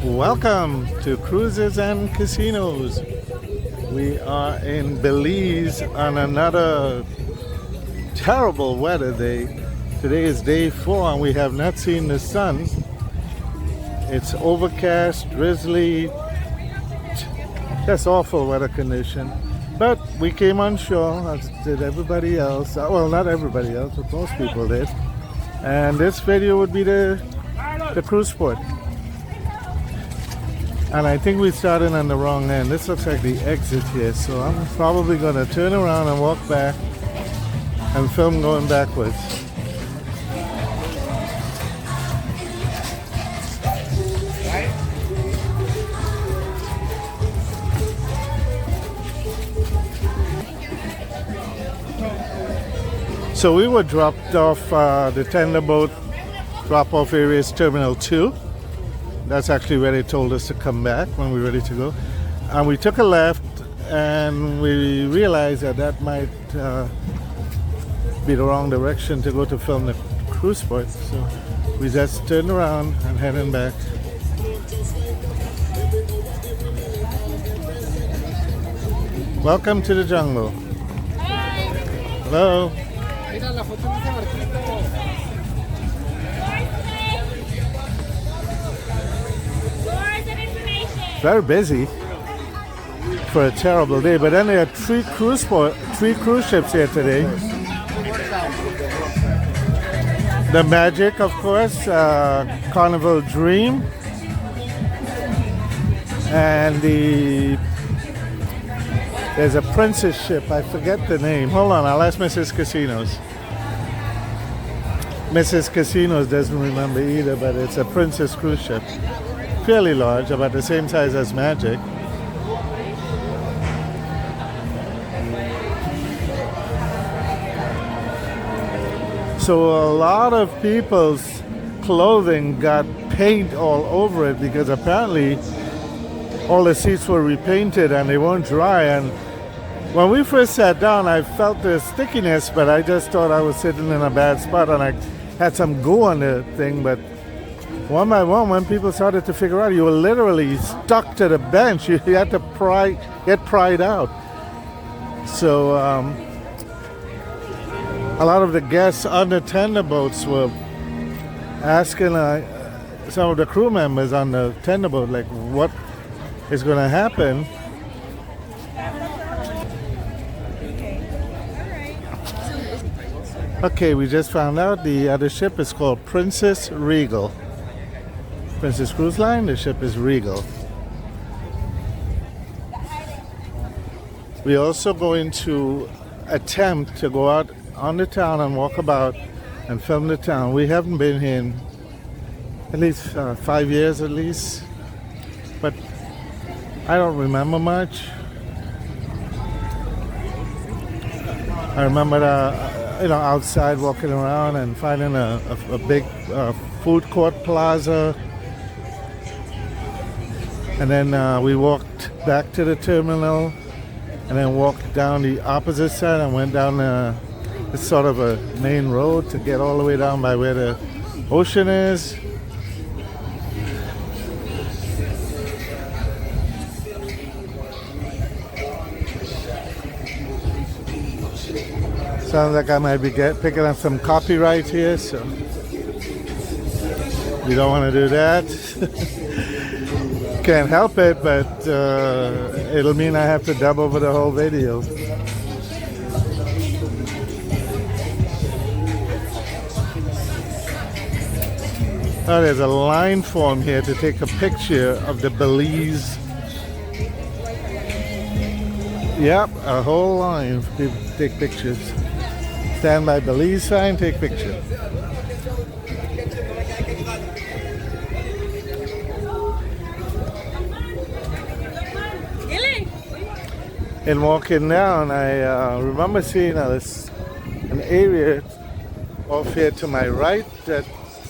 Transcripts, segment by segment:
Welcome to Cruises and Casinos. We are in Belize on another terrible weather day. Today is day 4 and we have not seen the sun. It's overcast, drizzly, just awful weather condition. But we came on shore, as did everybody else. Well, not everybody else, but most people did. And this video would be the cruise port. And I think we started on the wrong end. This looks like the exit here, so I'm probably going to turn around and walk back and film going backwards. So we were dropped off the tender boat drop-off area is Terminal 2. That's actually where they told us to come back when we're ready to go. And we took a left and we realized that that might be the wrong direction to go to film the cruise port. So we just turned around and heading back. Welcome to the jungle. Hello. Very busy for a terrible day, but then there are three cruise ships here today. The Magic, of course, Carnival Dream, and there's a princess ship. I forget the name. Hold on, I'll ask Mrs. Casinos. Mrs. Casinos doesn't remember either, but it's a princess cruise ship. Fairly large, about the same size as Magic. So a lot of people's clothing got paint all over it because apparently all the seats were repainted and they weren't dry. And when we first sat down, I felt the stickiness, but I just thought I was sitting in a bad spot and I had some goo on the thing. But one by one, when people started to figure out, you were literally stuck to the bench. You had to get pried out. So a lot of the guests on the tender boats were asking some of the crew members on the tender boat, like, what is going to happen? Okay, we just found out the other ship is called Princess Regal. Princess Cruise Line, the ship is Regal. We're also going to attempt to go out on the town and walk about and film the town. We haven't been here in at least 5 years at least, but I don't remember much. I remember outside walking around and finding a big food court plaza. And then we walked back to the terminal and then walked down the opposite side and went down this sort of a main road to get all the way down by where the ocean is. Sounds like I might be picking up some copyright here, so we don't want to do that. Can't help it, but it'll mean I have to dub over the whole video. Oh, there's a line form here to take a picture of the Belize. Yep, a whole line for people to take pictures. Stand by Belize sign, take picture. In walking down, I remember seeing an area off here to my right that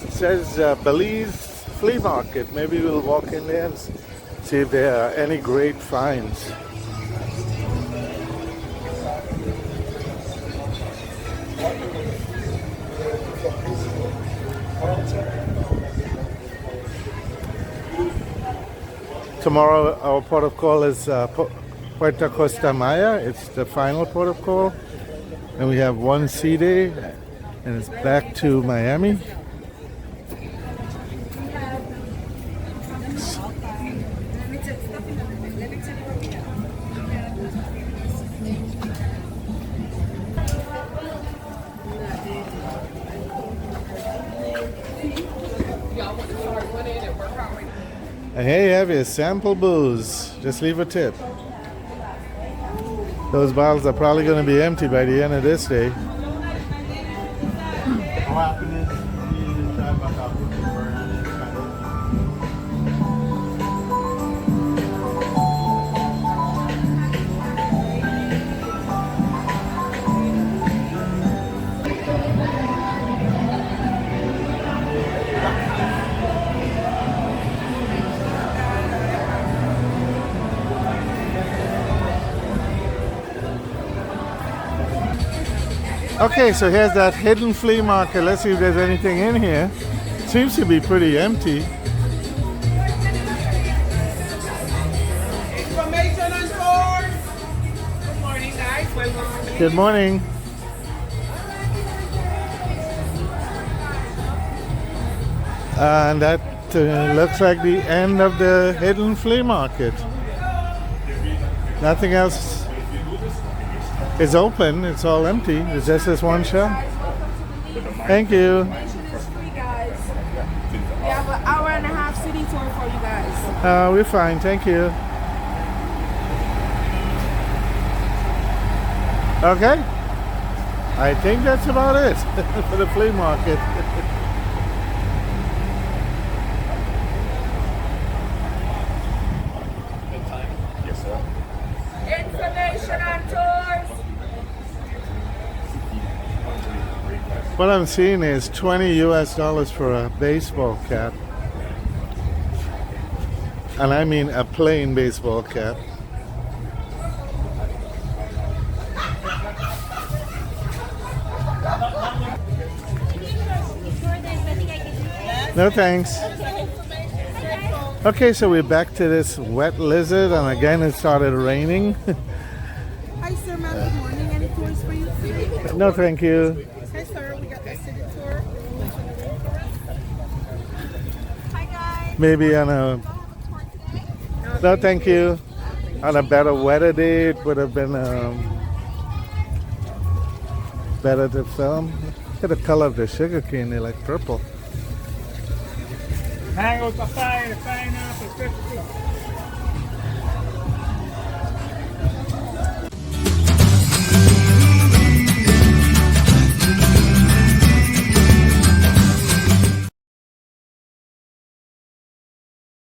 says Belize Flea Market. Maybe we'll walk in there and see if there are any great finds. Tomorrow our port of call is Puerto Costa Maya. It's the final port of call. And we have one sea day and it's back to Miami. And here you have your sample booze. Just leave a tip. Those bottles are probably going to be empty by the end of this day. Okay, so here's that hidden flea market. Let's see if there's anything in here. Seems to be pretty empty. Information on board. Good morning, guys. Welcome. Good morning. And that looks like the end of the hidden flea market. Nothing else is open. It's all empty. It's just this one shop. Thank you. Information is free, guys. We have an hour and a half city tour for you guys. We're fine. Thank you. Okay. I think that's about it for the flea market. Information on tours. What I'm seeing is $20 US for a baseball cap. And I mean a plain baseball cap. No thanks. Okay, so we're back to this wet lizard, and again it started raining. Hi, sir, ma'am. Good morning. Any tours for you today? No thank you. Hi, sir. We got the city tour. Hi, guys. Maybe on a... No thank you. On a better weather day it would have been better to film. Look at the color of the sugar cane, they're like purple. Mango, papaya, pineapple, 50.